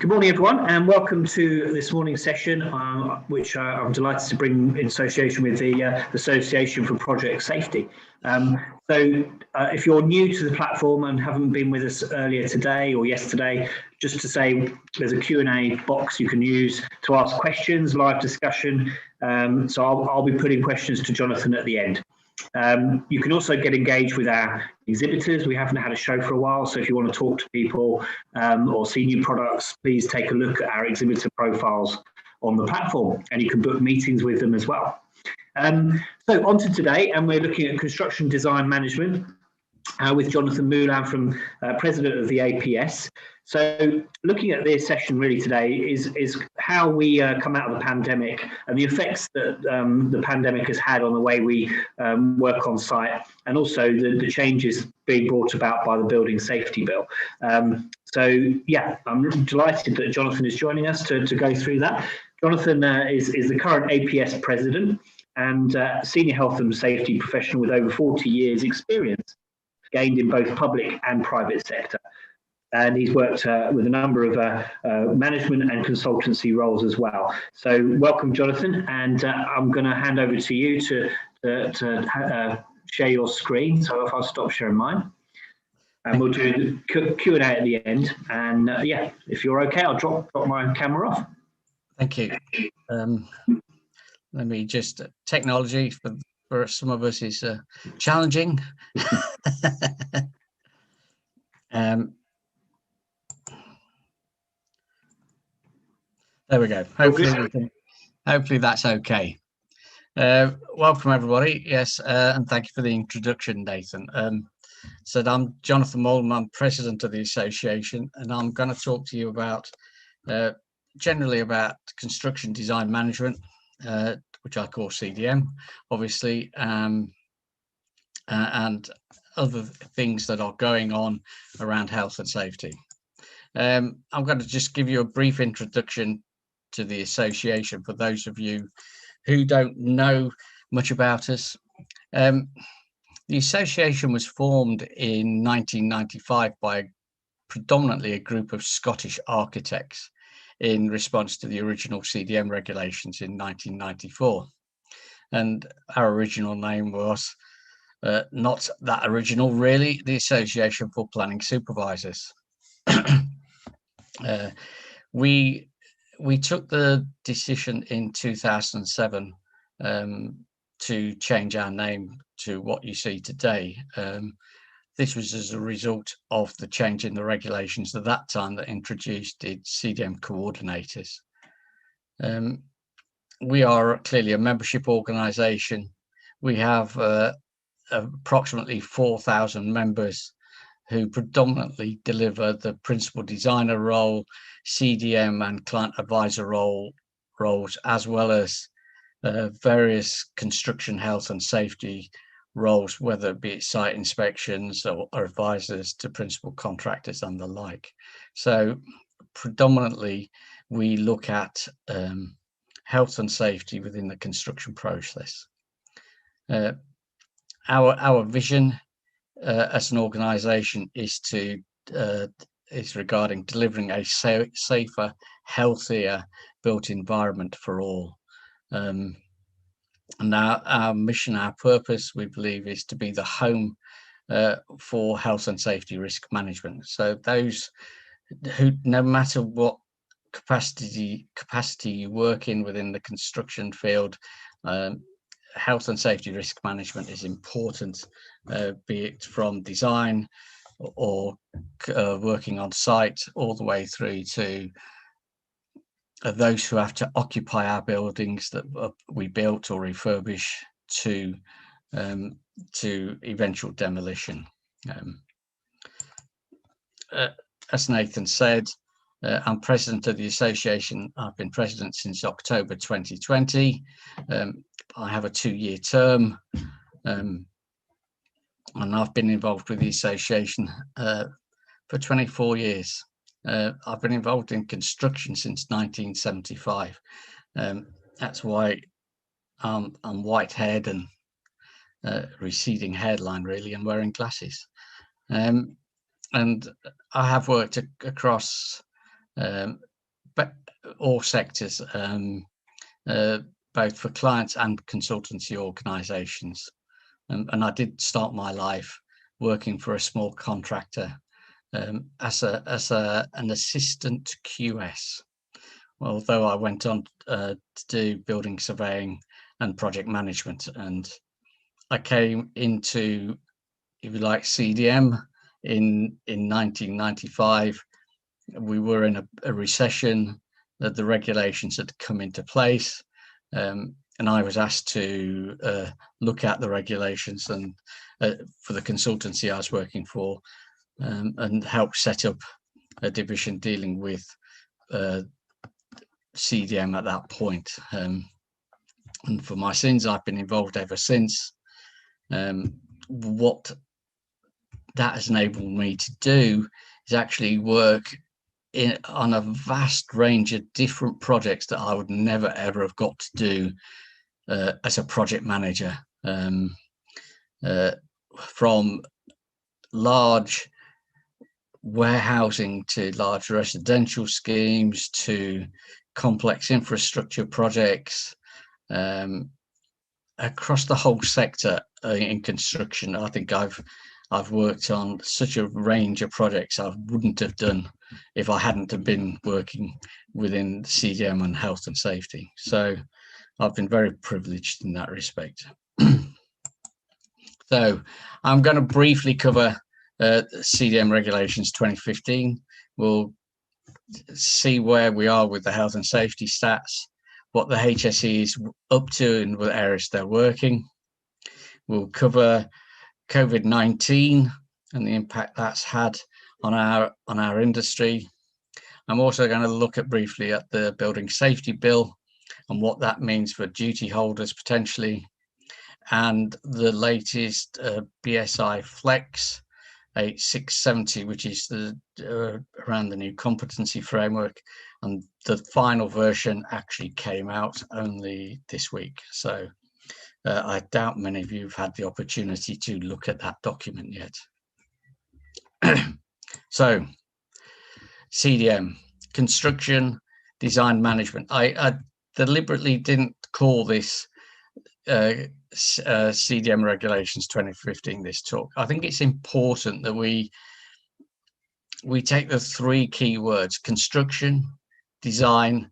Good morning, everyone, and welcome to this morning's session, which I'm delighted to bring in association with the Association for Project Safety. If you're new to the platform and haven't been with us earlier today or yesterday, just to say there's a Q&A box you can use to ask questions, live discussion. So I'll be putting questions to Jonathan at the end. You can also get engaged with our exhibitors. We haven't had a show for a while, so if you want to talk to people or see new products, please take a look at our exhibitor profiles on the platform, and you can book meetings with them as well. So on to today, and we're looking at construction design management with Jonathan Moulin, from President of the APS. So looking at this session really today is how we come out of the pandemic and the effects that the pandemic has had on the way we work on site, and also the changes being brought about by the Building Safety Bill. So yeah, I'm delighted that Jonathan is joining us to go through that. Jonathan is the current APS President and Senior Health and Safety professional with over 40 years experience gained in both public and private sector. And he's worked with a number of management and consultancy roles as well. So welcome, Jonathan, and I'm going to hand over to you to share your screen. So if I'll stop sharing mine, and we'll do the Q&A at the end. And yeah, if you're okay, I'll drop my camera off. Thank you. Let me just, technology for some of us is challenging. There we go. Hopefully that's okay. Welcome everybody. Yes, and thank you for the introduction, Nathan. So I'm Jonathan Moulin. I'm President of the Association, and I'm going to talk to you about generally about construction design management, which I call CDM, obviously, and other things that are going on around health and safety. I'm going to just give you a brief introduction to the association for those of you who don't know much about us. The association was formed in 1995 by predominantly a group of Scottish architects in response to the original CDM regulations in 1994. And our original name was not that original, really, the Association for Planning Supervisors. We took the decision in 2007 to change our name to what you see today. This was as a result of the change in the regulations at that time that introduced the CDM coordinators. We are clearly a membership organisation. We have approximately 4,000 members who predominantly deliver the principal designer role, CDM and client advisor roles, as well as various construction health and safety roles, whether it be site inspections or advisors to principal contractors and the like. So predominantly we look at health and safety within the construction process. Our vision as an organisation is regarding delivering a safer, healthier built environment for all. And our mission, our purpose, we believe, is to be the home for health and safety risk management. So those who, no matter what capacity you work in within the construction field, health and safety risk management is important, be it from design or working on site, all the way through to those who have to occupy our buildings that we built or refurbish to eventual demolition. As Nathan said, I'm president of the association. I've been president since October 2020. I have a 2-year term, and I've been involved with the association for 24 years. I've been involved in construction since 1975. That's why I'm white-haired and receding hairline, really, and wearing glasses. And I have worked across but all sectors, both for clients and consultancy organisations. And I did start my life working for a small contractor as an assistant QS. Although I went on to do building surveying and project management, and I came into, if you like, CDM in 1995. We were in a recession, that the regulations had come into place, and I was asked to look at the regulations and for the consultancy I was working for, and help set up a division dealing with CDM at that point. And for my sins, I've been involved ever since. What that has enabled me to do is actually work on a vast range of different projects that I would never ever have got to do as a project manager, from large warehousing to large residential schemes to complex infrastructure projects, across the whole sector in construction. I think I've worked on such a range of projects I wouldn't have done if I hadn't have been working within CDM and health and safety. So I've been very privileged in that respect. So I'm going to briefly cover CDM regulations 2015. We'll see where we are with the health and safety stats, what the HSE is up to and what areas they're working. We'll cover COVID-19 and the impact that's had on our industry. I'm also going to look at briefly at the Building Safety Bill and what that means for duty holders potentially, and the latest BSI Flex 8670, which is around the new competency framework, and the final version actually came out only this week. So I doubt many of you have had the opportunity to look at that document yet. So CDM, construction design management. I deliberately didn't call this CDM regulations 2015 this talk. I think it's important that we take the three key words: construction, design,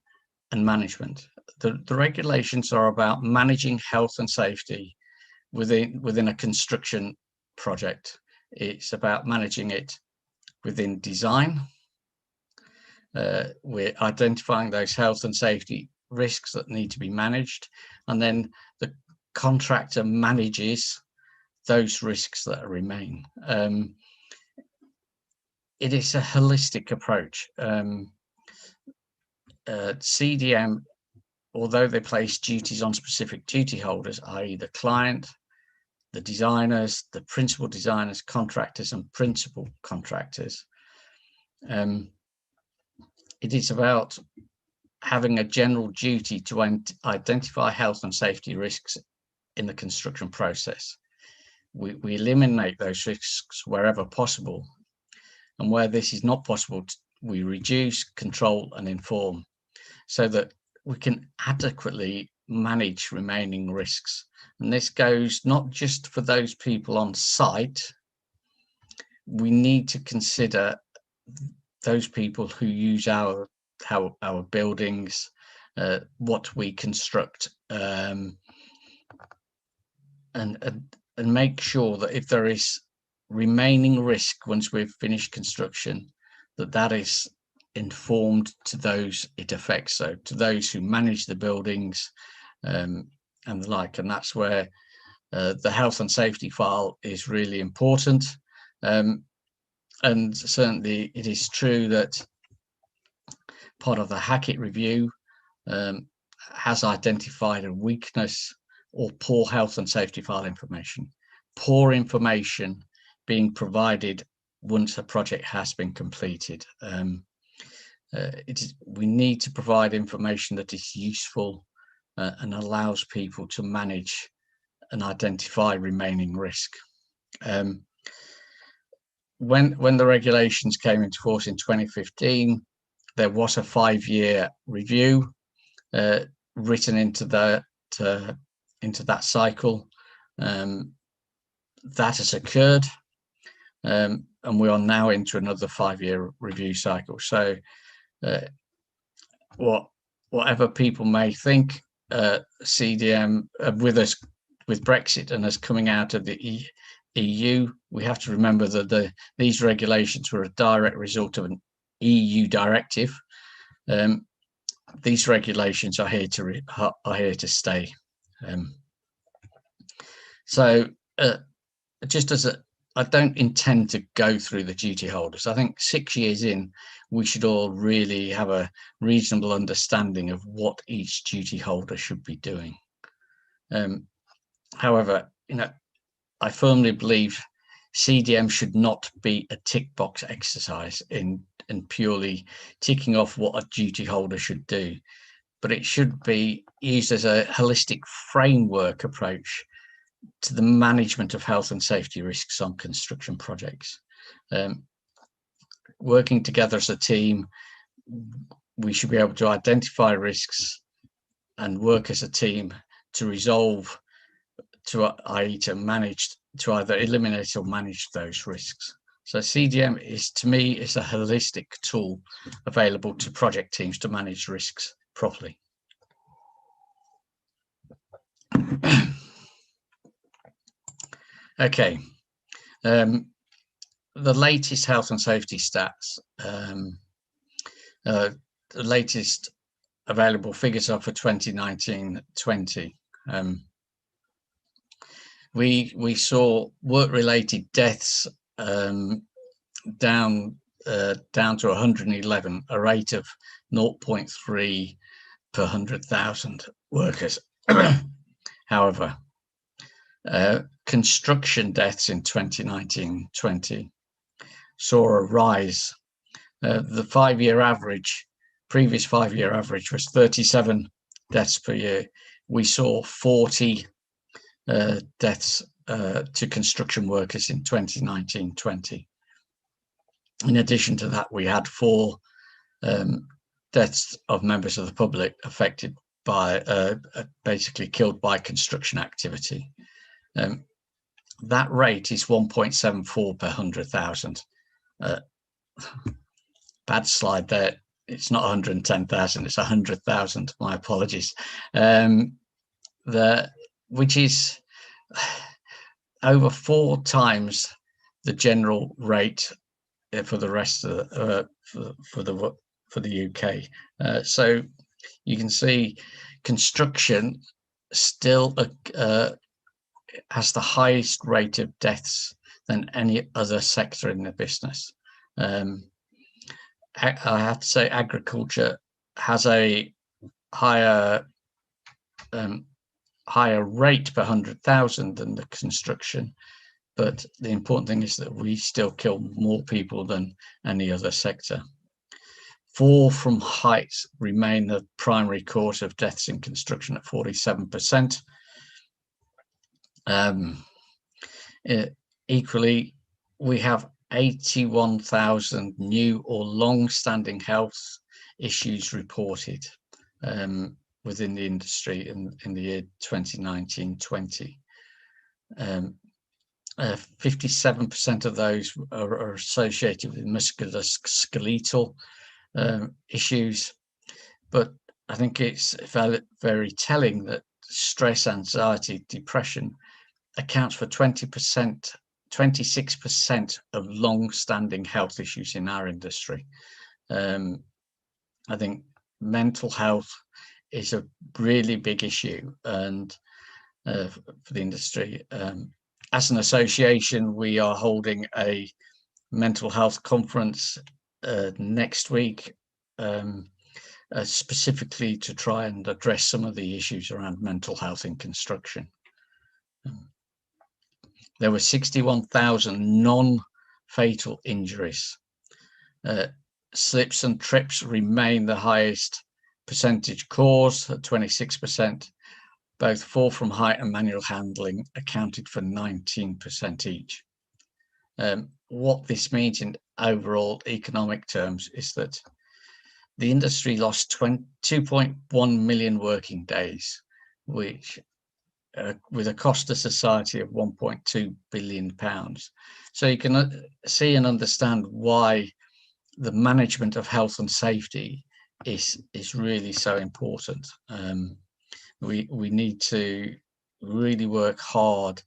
and management. The regulations are about managing health and safety within a construction project. It's about managing it within design. We're identifying those health and safety risks that need to be managed, and then the contractor manages those risks that remain. It is a holistic approach. CDM, although they place duties on specific duty holders, i.e. the client, the designers, the principal designers, contractors, and principal contractors, it is about having a general duty to identify health and safety risks in the construction process. We eliminate those risks wherever possible, and where this is not possible, we reduce, control, and inform, so that we can adequately manage remaining risks. And this goes not just for those people on site. We need to consider those people who use our buildings, what we construct, and make sure that if there is remaining risk once we've finished construction, that is informed to those it affects, so to those who manage the buildings and the like. And that's where the health and safety file is really important. And certainly it is true that part of the Hackett review has identified a weakness or poor health and safety file information, poor information being provided once a project has been completed. We need to provide information that is useful and allows people to manage and identify remaining risk. When the regulations came into force in 2015, there was a 5-year review written into that cycle. That has occurred, and we are now into another 5-year review cycle. So whatever people may think, CDM with Brexit and us coming out of the EU, we have to remember that these regulations were a direct result of an EU directive. These regulations are here to stay. So just as I don't intend to go through the duty holders. I think 6 years in, we should all really have a reasonable understanding of what each duty holder should be doing. However, I firmly believe CDM should not be a tick box exercise in purely ticking off what a duty holder should do, but it should be used as a holistic framework approach to the management of health and safety risks on construction projects. Working together as a team, we should be able to identify risks and work as a team to resolve, to either eliminate or manage those risks. So CDM to me, is a holistic tool available to project teams to manage risks properly. Okay, the latest health and safety stats, the latest available figures are for 2019-20. We saw work-related deaths down to 111, a rate of 0.3 per 100,000 workers. However, construction deaths in 2019-20 saw a rise. The 5-year average, previous 5-year average was 37 deaths per year. We saw 40 deaths to construction workers in 2019-20. In addition to that, we had 4 deaths of members of the public affected by, basically killed by construction activity. That rate is 1.74 per 100,000. Bad slide there. It's not 110,000, it's 100,000. My apologies. Which is over 4 times the general rate for the rest of for the UK. So you can see construction still has the highest rate of deaths than any other sector in the business. I have to say agriculture has a higher rate per 100,000 than the construction, but the important thing is that we still kill more people than any other sector. Fall from height remain the primary cause of deaths in construction at 47%. Equally, we have 81,000 new or long-standing health issues reported within the industry in the year 2019-20. 57% of those are associated with musculoskeletal issues, but I think it's very telling that stress, anxiety, depression accounts for 26% of long-standing health issues in our industry. I think mental health is a really big issue and for the industry. As an association, we are holding a mental health conference next week, specifically to try and address some of the issues around mental health in construction. There were 61,000 non-fatal injuries. Slips and trips remain the highest percentage cause at 26%. Both fall from height and manual handling accounted for 19% each. What this means in overall economic terms is that the industry lost 2.1 million working days, which with a cost to society of £1.2 billion. So you can see and understand why the management of health and safety is really so important. We need to really work hard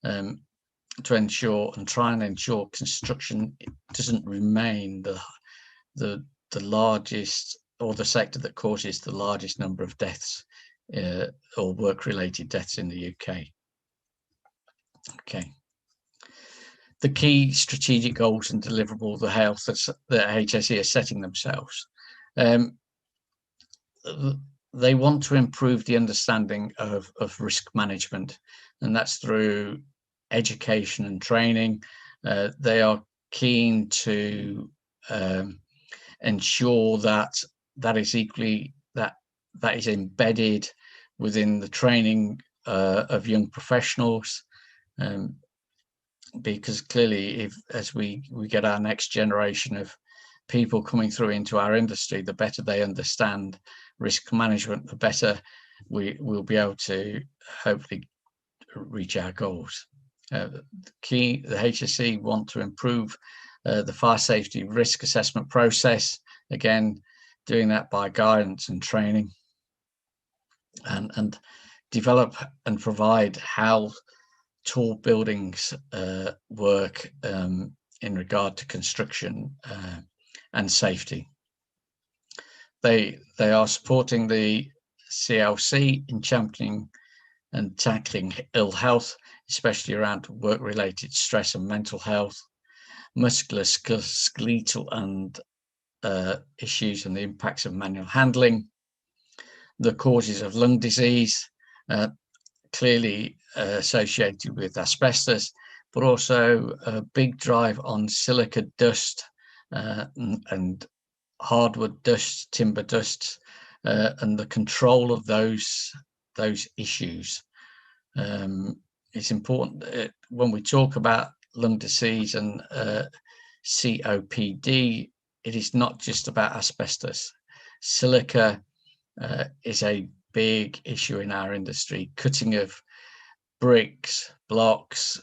to ensure and try and ensure construction doesn't remain the largest, or the sector that causes the largest number of deaths or work-related deaths in the UK. Okay. The key strategic goals and deliverables the health that HSE are setting themselves. They want to improve the understanding of risk management, and that's through education and training. They are keen to ensure that is equally that is embedded within the training of young professionals, because clearly, as we get our next generation of people coming through into our industry, the better they understand risk management, the better we will be able to hopefully reach our goals. The HSE want to improve the fire safety risk assessment process, again doing that by guidance and training, and develop and provide how tall buildings work in regard to construction and safety. They are supporting the CLC in championing and tackling ill health, especially around work-related stress and mental health, musculoskeletal and issues and the impacts of manual handling, the causes of lung disease, clearly associated with asbestos, but also a big drive on silica dust and hardwood dust, timber dust, and the control of those issues. It's important when we talk about lung disease and COPD, it is not just about asbestos. Silica is a big issue in our industry. Cutting of bricks, blocks,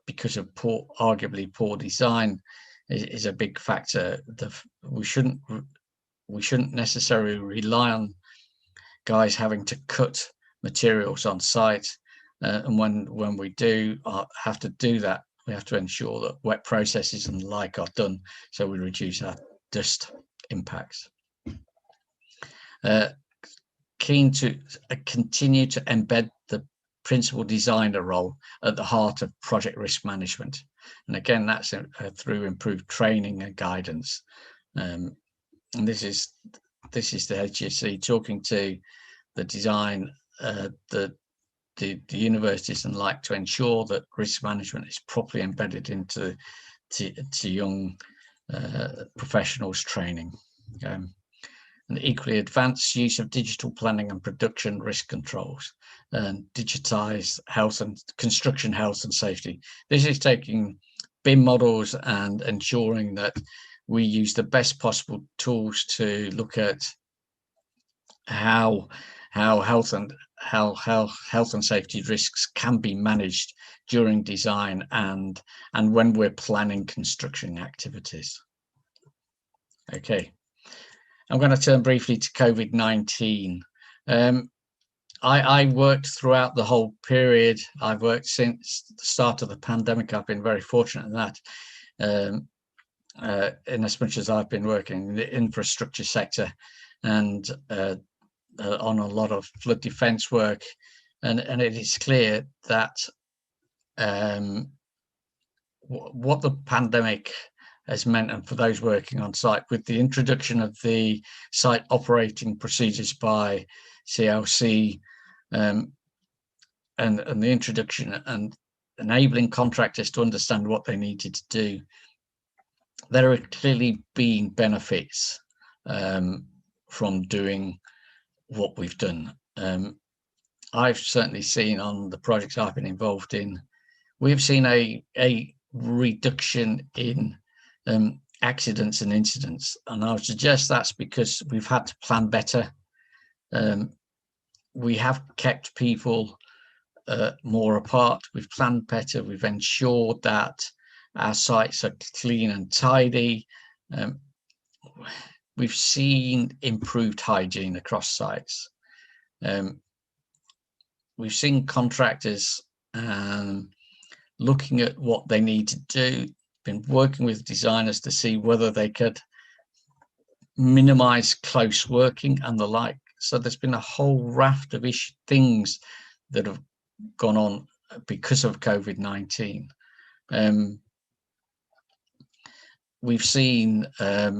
because of arguably poor design, is a big factor. We shouldn't necessarily rely on guys having to cut materials on site, and when we do have to do that, we have to ensure that wet processes and the like are done, so we reduce our dust impacts. Keen to continue to embed the principal designer role at the heart of project risk management, and again that's through improved training and guidance. And this is the HSE talking to the design, the universities and like, to ensure that risk management is properly embedded into young professionals training. And equally advanced use of digital planning and production risk controls, and digitized health and construction health and safety. This is taking BIM models and ensuring that we use the best possible tools to look at how health and safety risks can be managed during design and when we're planning construction activities. Okay. I'm going to turn briefly to COVID-19. I worked throughout the whole period. I've worked since the start of the pandemic. I've been very fortunate in that, in as much as I've been working in the infrastructure sector and on a lot of flood defence work. And it is clear that what the pandemic has meant, and for those working on site, with the introduction of the site operating procedures by CLC, and the introduction and enabling contractors to understand what they needed to do, there are clearly been benefits from doing what we've done. I've certainly seen on the projects I've been involved in, we've seen a reduction in accidents and incidents. And I would suggest that's because we've had to plan better. We have kept people more apart. We've planned better. We've ensured that our sites are clean and tidy. We've seen improved hygiene across sites. We've seen contractors looking at what they need to do, been working with designers to see whether they could minimize close working and the like. So there's been a whole raft of things that have gone on because of COVID-19. We've seen a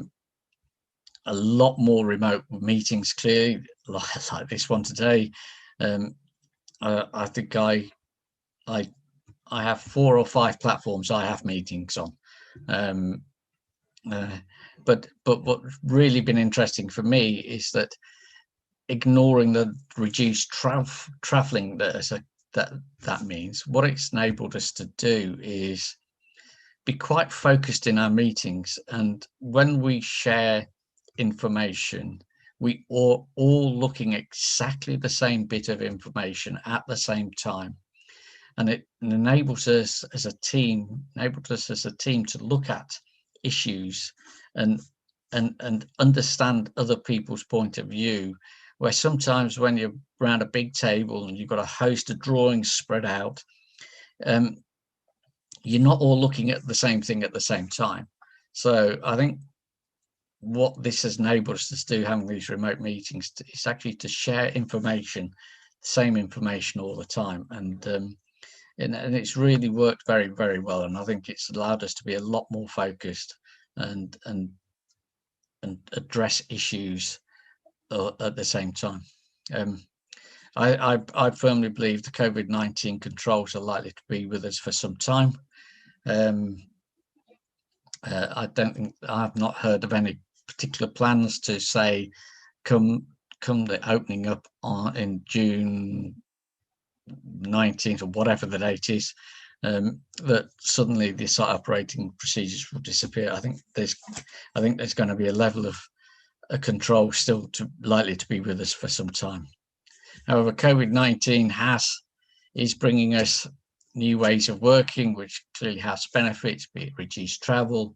lot more remote meetings, clearly, like this one today. I think I have 4 or 5 platforms I have meetings on. But what's really been interesting for me is that ignoring the reduced traveling that means, what it's enabled us to do is be quite focused in our meetings. And when we share information, we are all looking at exactly the same bit of information at the same time. And it enables us as a team, to look at issues and understand other people's point of view, where sometimes when you're around a big table and you've got a host of drawings spread out, you're not all looking at the same thing at the same time. So I think what this has enabled us to do, having these remote meetings, is actually to share information, the same information all the time. And it's really worked very, very well. And I think it's allowed us to be a lot more focused and address issues at the same time. I firmly believe the COVID-19 controls are likely to be with us for some time. I've not heard of any particular plans to say come the opening up in June 19th or whatever the date is, that suddenly the site operating procedures will disappear. I think there's going to be a level of control still likely to be with us for some time. However, COVID-19 is bringing us new ways of working, which clearly has benefits, be it reduced travel,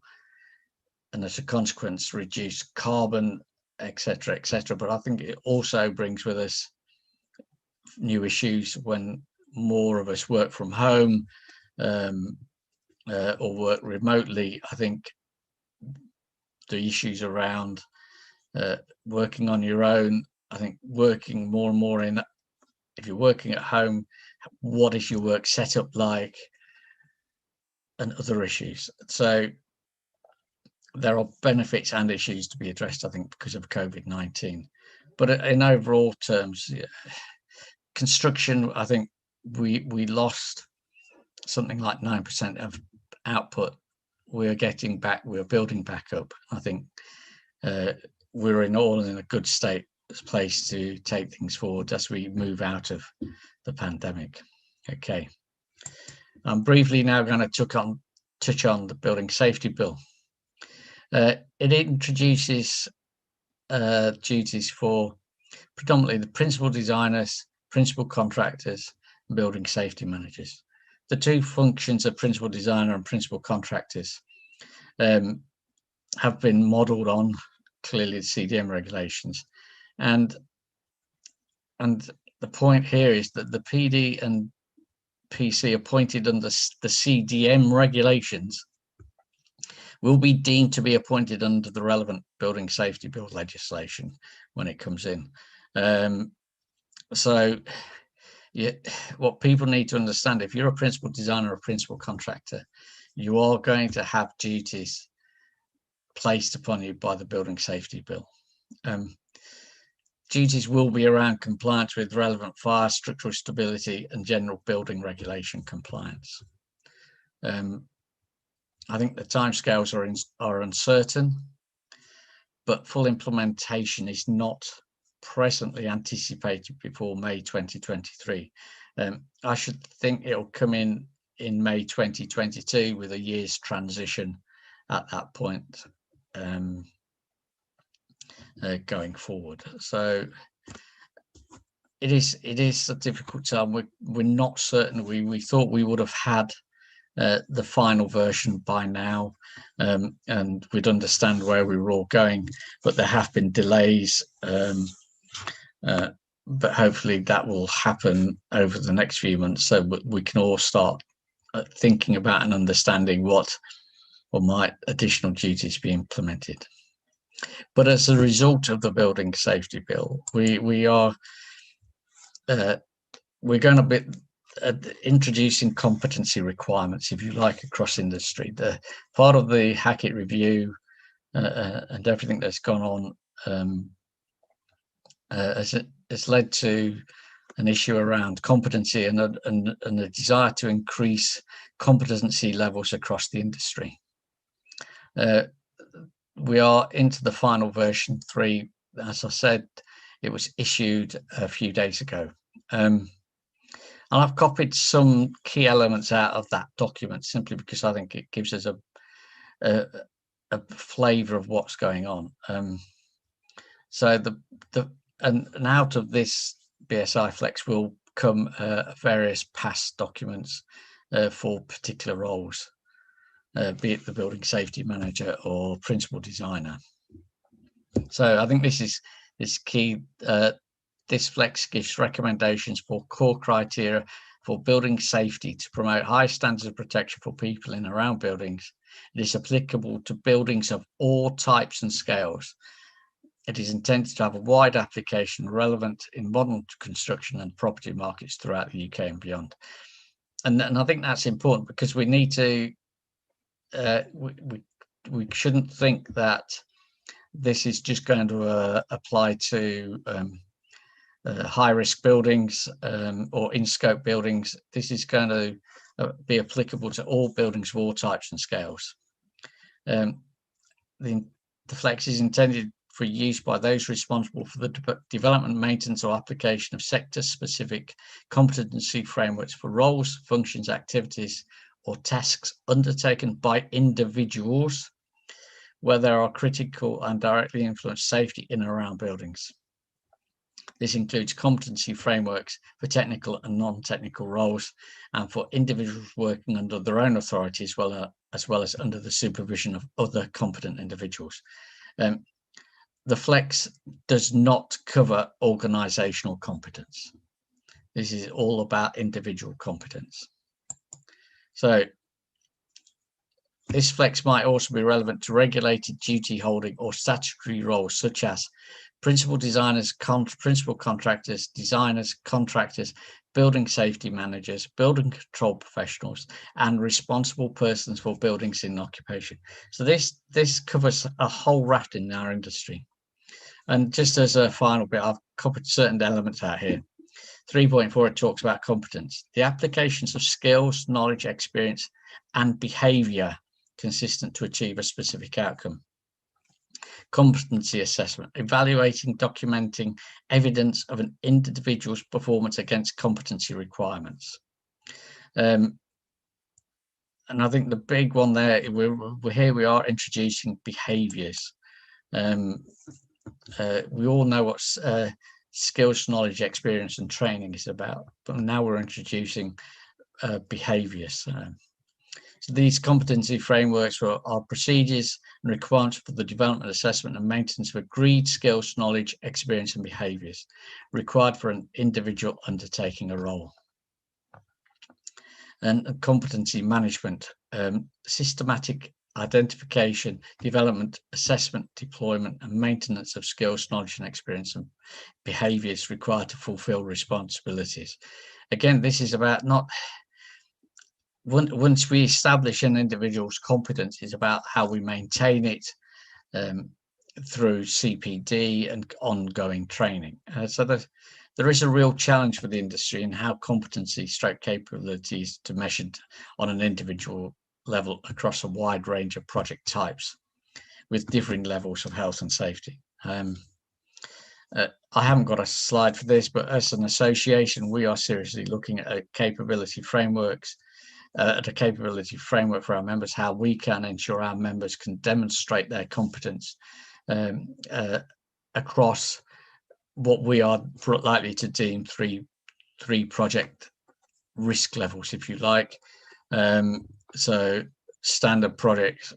and as a consequence, reduced carbon, etc., etc. But I think it also brings with us new issues when more of us work from home or work remotely. I think the issues around working on your own, I think working more and more if you're working at home, what is your work setup like, and other issues. So there are benefits and issues to be addressed, I think, because of COVID-19. But in overall terms, construction, I think we lost something like 9% of output. We're building back up. I think we're all in a good place to take things forward as we move out of the pandemic. Okay, I'm briefly now going to touch on the Building Safety Bill. It introduces duties for predominantly the principal designers, principal contractors, and building safety managers. The two functions of principal designer and principal contractors have been modelled on clearly the CDM regulations, and the point here is that the PD and PC appointed under the CDM regulations will be deemed to be appointed under the relevant Building Safety Bill legislation when it comes in. So what people need to understand, if you're a principal designer or principal contractor, you are going to have duties placed upon you by the Building Safety Bill. Duties will be around compliance with relevant fire, structural stability, and general building regulation compliance. I think the timescales are uncertain, but full implementation is not presently anticipated before May 2023. I should think it'll come in May 2022 with a year's transition at that point going forward. So it is a difficult time. We're not certain. We thought we would have had the final version by now, and we'd understand where we were all going, but there have been delays, but hopefully that will happen over the next few months, so we can all start thinking about and understanding what might additional duties be implemented. But as a result of the Building Safety Bill, we're going to be introducing competency requirements, if you like, across industry. The part of the Hackett review and everything that's gone on has led to an issue around competency and a desire to increase competency levels across the industry. We are into the final version 3. As I said, it was issued a few days ago. And I've copied some key elements out of that document simply because I think it gives us a flavour of what's going on. So and out of this BSI Flex will come various past documents for particular roles, be it the building safety manager or principal designer. So I think this is key. This Flex gives recommendations for core criteria for building safety to promote high standards of protection for people in and around buildings. It is applicable to buildings of all types and scales. It is intended to have a wide application relevant in modern construction and property markets throughout the UK and beyond. And I think that's important because we need to, we shouldn't think that this is just going to apply to high-risk buildings or in-scope buildings. This is going to be applicable to all buildings of all types and scales. The Flex is intended for use by those responsible for the development, maintenance or application of sector-specific competency frameworks for roles, functions, activities or tasks undertaken by individuals where there are critical and directly influence safety in and around buildings. This includes competency frameworks for technical and non-technical roles and for individuals working under their own authority as well as under the supervision of other competent individuals. The Flex does not cover organisational competence. This is all about individual competence. So this Flex might also be relevant to regulated duty holding or statutory roles such as principal designers, principal contractors, designers, contractors, building safety managers, building control professionals, and responsible persons for buildings in occupation. So this covers a whole raft in our industry. And just as a final bit, I've copied certain elements out here. 3.4, it talks about competence. The applications of skills, knowledge, experience, and behaviour consistent to achieve a specific outcome. Competency assessment, evaluating, documenting evidence of an individual's performance against competency requirements. And I think the big one there, here we are introducing behaviours. We all know what skills, knowledge, experience and training is about, but now we're introducing behaviours. So these competency frameworks are procedures and requirements for the development, assessment and maintenance of agreed skills, knowledge, experience and behaviours required for an individual undertaking a role. And competency management, systematic identification, development, assessment, deployment and maintenance of skills, knowledge and experience and behaviours required to fulfil responsibilities. Again, this is about not, once we establish an individual's competence, it's about how we maintain it through CPD and ongoing training. So there is a real challenge for the industry in how competency stroke capabilities to measured on an individual level across a wide range of project types with differing levels of health and safety. I haven't got a slide for this, but as an association, we are seriously looking at capability frameworks at a capability framework for our members, how we can ensure our members can demonstrate their competence across what we are likely to deem three project risk levels, if you like. So standard projects,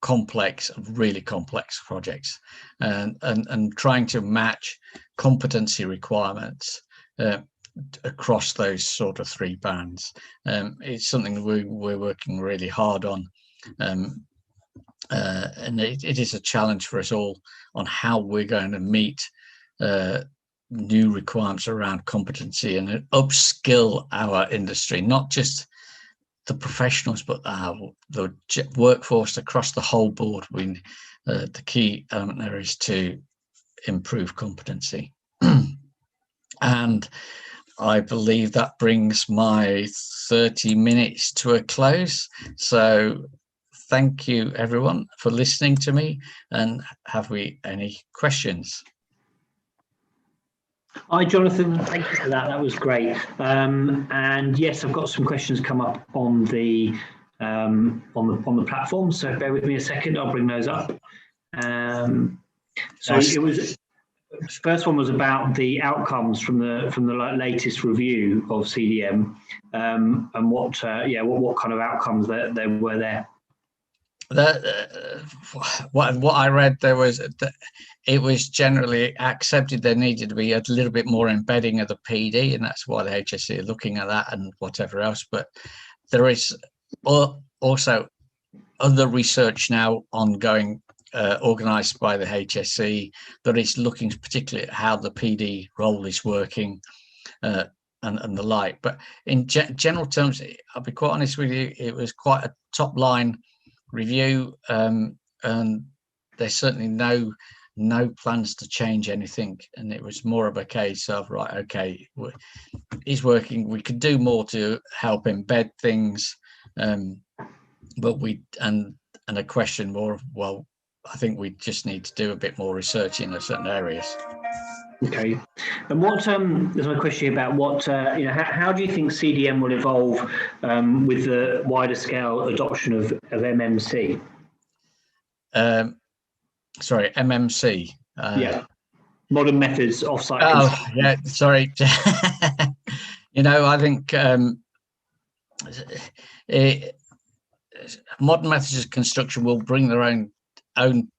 complex, really complex projects, and trying to match competency requirements across those sort of three bands. It's something we're working really hard on, and it is a challenge for us all on how we're going to meet new requirements around competency and upskill our industry, not just the professionals, but the workforce across the whole board. The key element there is to improve competency. And I believe that brings my 30 minutes to a close. So thank you, everyone, for listening to me. And have we any questions? Hi, Jonathan. Thank you for that. That was great. And yes, I've got some questions come up on the platform. So bear with me a second. I'll bring those up. So it was. First one was about the outcomes from the latest review of CDM, and what kind of outcomes there were there. What I read, it was generally accepted there needed to be a little bit more embedding of the PD, and that's why the HSE are looking at that and whatever else. But there is also other research now ongoing, organised by the HSE, that is looking particularly at how the PD role is working, and the like. But in general terms, I'll be quite honest with you, it was quite a top line review, and there's certainly no plans to change anything, and it was more of a case of, right, okay, he's working, we could do more to help embed things, but a question more of, well, I think we just need to do a bit more research in certain areas. Okay, and what there's a question about what how do you think CDM will evolve with the wider scale adoption of MMC? Sorry, MMC. Yeah, modern methods offsite. Oh, yeah. Sorry. I think modern methods of construction will bring their own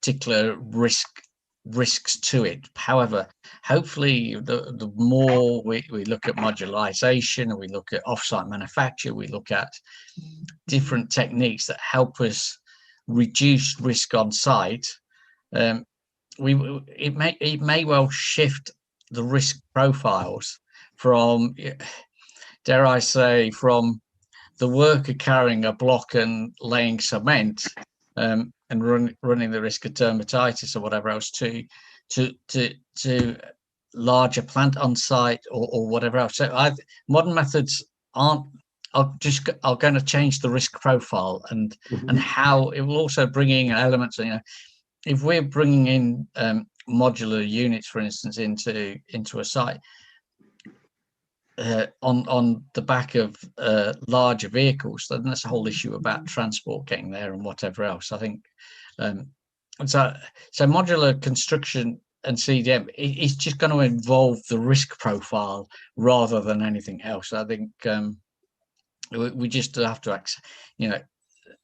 particular risks to it. However, hopefully the more we look at modularization, and we look at offsite manufacture, we look at different techniques that help us reduce risk on site, it may well shift the risk profiles from, dare I say, from the worker carrying a block and laying cement, and running the risk of dermatitis or whatever else, to larger plant on site or whatever else. So modern methods are going to change the risk profile, and how it will also bring in elements. If we're bringing in modular units, for instance, into a site, on the back of larger vehicles, then that's a whole issue about transport getting there and whatever else. I think so modular construction and CDM is just going to involve the risk profile rather than anything else. I think we just have to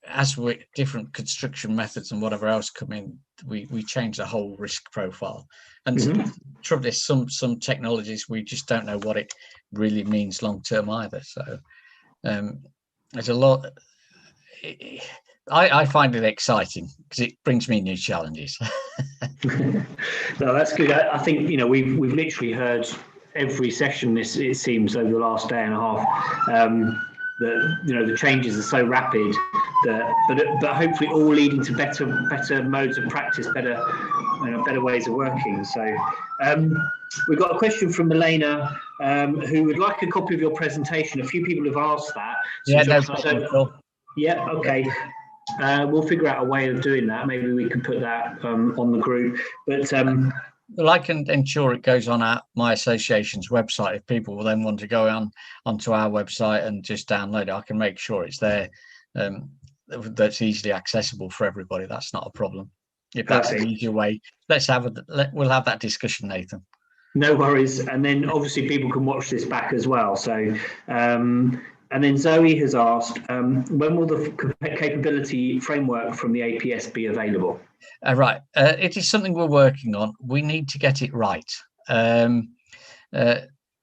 as we different construction methods and whatever else come in, we change the whole risk profile. And trouble is, some technologies, we just don't know what it really means long term either. So there's a lot. I find it exciting because it brings me new challenges. No, that's good. I think we've literally heard every session. It seems over the last day and a half. That the changes are so rapid but hopefully all leading to better modes of practice, better ways of working. So we've got a question from Milena, who would like a copy of your presentation. A few people have asked that. So yeah, no problem at all. Yeah, okay. We'll figure out a way of doing that. Maybe we can put that on the group. But Well, I can ensure it goes on my association's website. If people will then want to go onto our website and just download it, I can make sure it's there. That's easily accessible for everybody. That's not a problem. If that's an easier way, we'll have that discussion, Nathan. No worries. And then obviously people can watch this back as well. So, and then Zoe has asked, when will the capability framework from the APS be available? Right. It is something we're working on. We need to get it right.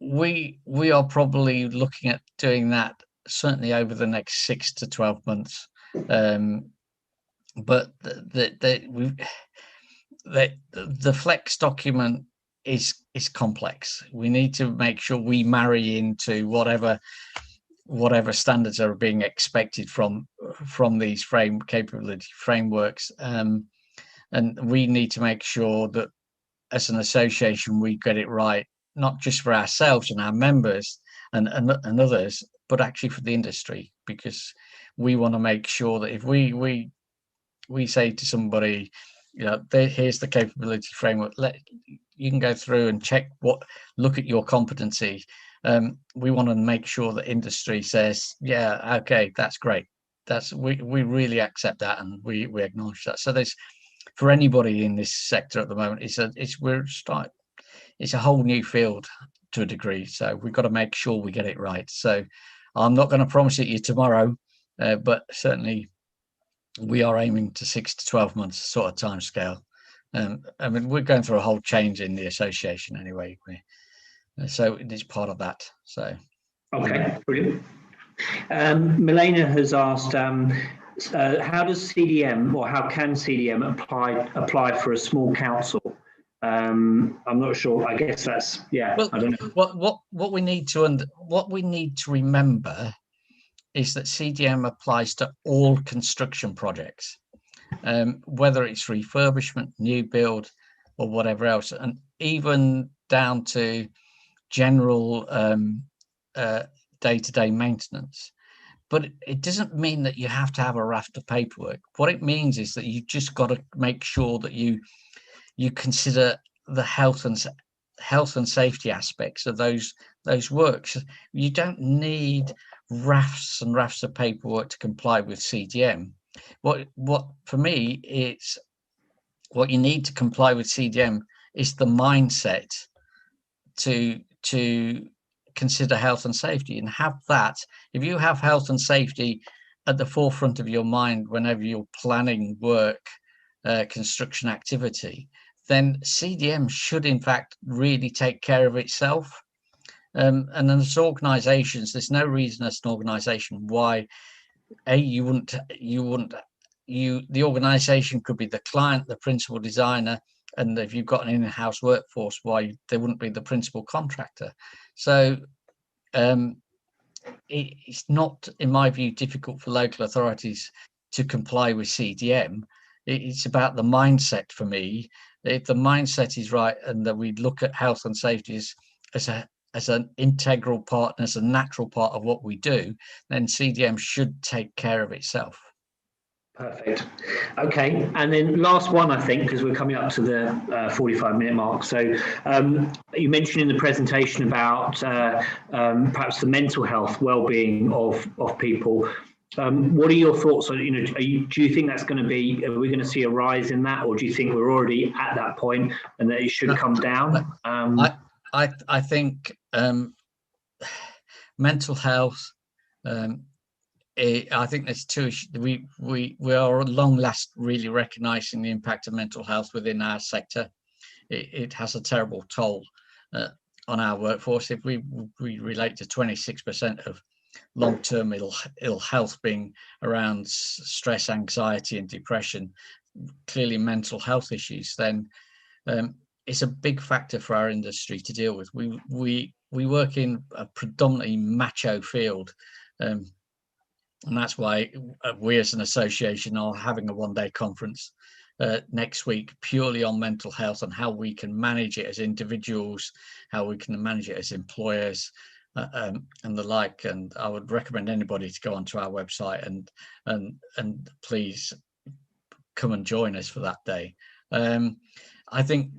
We are probably looking at doing that certainly over the next 6 to 12 months. But the flex document is complex. We need to make sure we marry into whatever standards are being expected from these capability frameworks, and we need to make sure that as an association we get it right, not just for ourselves and our members and others, but actually for the industry, because we want to make sure that if we say to somebody, here's the capability framework, you can go through and look at your competency. We want to make sure that industry says, yeah, okay, that's great. We really accept that, and we acknowledge that. So there's, for anybody in this sector at the moment, it's a whole new field to a degree. So we've got to make sure we get it right. So I'm not going to promise it you tomorrow, but certainly we are aiming to 6 to 12 months sort of time scale. I mean, we're going through a whole change in the association anyway. So it is part of that. So okay, brilliant. Milena has asked, how does CDM, or how can CDM apply for a small council? I'm not sure. I guess that's, yeah. Well, I don't know. What we need to remember is that CDM applies to all construction projects, whether it's refurbishment, new build, or whatever else, and even down to general day-to-day maintenance. But it doesn't mean that you have to have a raft of paperwork. What it means is that you just got to make sure that you consider the health and safety aspects of those works. You don't need rafts and rafts of paperwork to comply with CDM. What for me, it's what you need to comply with CDM is the mindset to consider health and safety, and have that. If you have health and safety at the forefront of your mind whenever you're planning work, construction activity, then CDM should in fact really take care of itself. And as organizations, there's no reason as an organization why the organization could be the client, the principal designer, and if you've got an in-house workforce, why they wouldn't be the principal contractor. So it's not, in my view, difficult for local authorities to comply with CDM. It's about the mindset for me. If the mindset is right, and that we look at health and safety as an integral part and as a natural part of what we do, then CDM should take care of itself. Perfect. Okay, and then last one, I think, because we're coming up to the 45-minute mark. So you mentioned in the presentation about perhaps the mental health well-being of people. What are your thoughts on, do you think that's going to be, are we going to see a rise in that, or do you think we're already at that point and that it should come down? I think mental health, I think there's two issues. We are at long last really recognizing the impact of mental health within our sector. It has a terrible toll on our workforce. If we relate to 26% of long-term ill health being around stress, anxiety, and depression, clearly mental health issues, then it's a big factor for our industry to deal with. We work in a predominantly macho field, and that's why we as an association are having a one-day conference next week purely on mental health and how we can manage it as individuals, how we can manage it as employers, and the like. And I would recommend anybody to go onto our website and please come and join us for that day. I think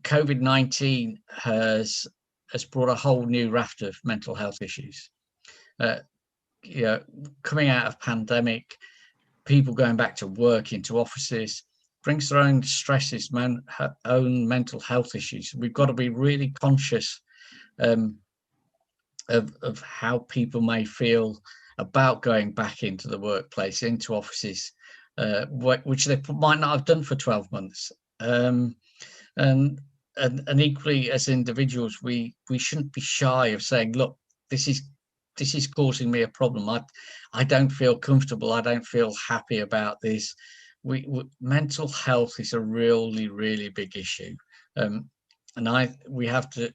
COVID-19 has brought a whole new raft of mental health issues. Coming out of pandemic, people going back to work, into offices, brings their own stresses, own mental health issues. We've got to be really conscious of how people may feel about going back into the workplace, into offices, which they might not have done for 12 months. And equally, as individuals, we shouldn't be shy of saying, look, this is causing me a problem. I don't feel comfortable. I don't feel happy about this. Mental health is a really, really big issue, and we have to.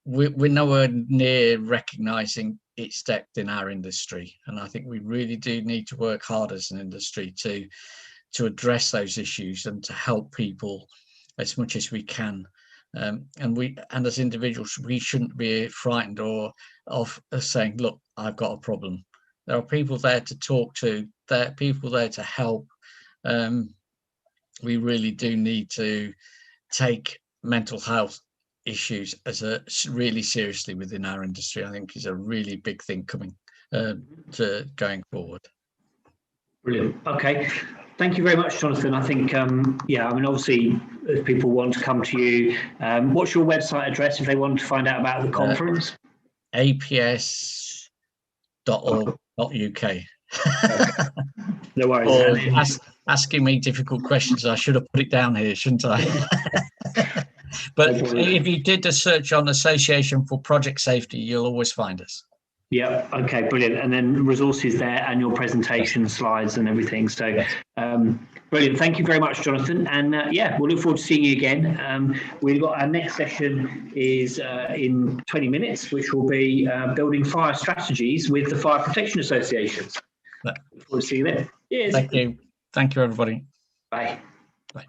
We're nowhere near recognising its depth in our industry, and I think we really do need to work hard as an industry to address those issues and to help people as much as we can. And as individuals, we shouldn't be frightened of saying, look, I've got a problem. There are people there to talk to. There are people there to help. We really do need to take mental health issues as really seriously within our industry. I think is a really big thing coming to going forward. Brilliant. Okay. Thank you very much, Jonathan. I think, obviously, if people want to come to you, what's your website address if they want to find out about the conference? aps.org.uk. No worries. Asking me difficult questions. I should have put it down here, shouldn't I? But if you did a search on Association for Project Safety, you'll always find us. Yeah. Okay. Brilliant. And then resources there and your presentation slides and everything. So brilliant. Thank you very much, Jonathan. And we'll look forward to seeing you again. We've got our next session is in 20 minutes, which will be building fire strategies with the Fire Protection Associations. Look forward to seeing you then. Cheers. Thank you. Thank you, everybody. Bye.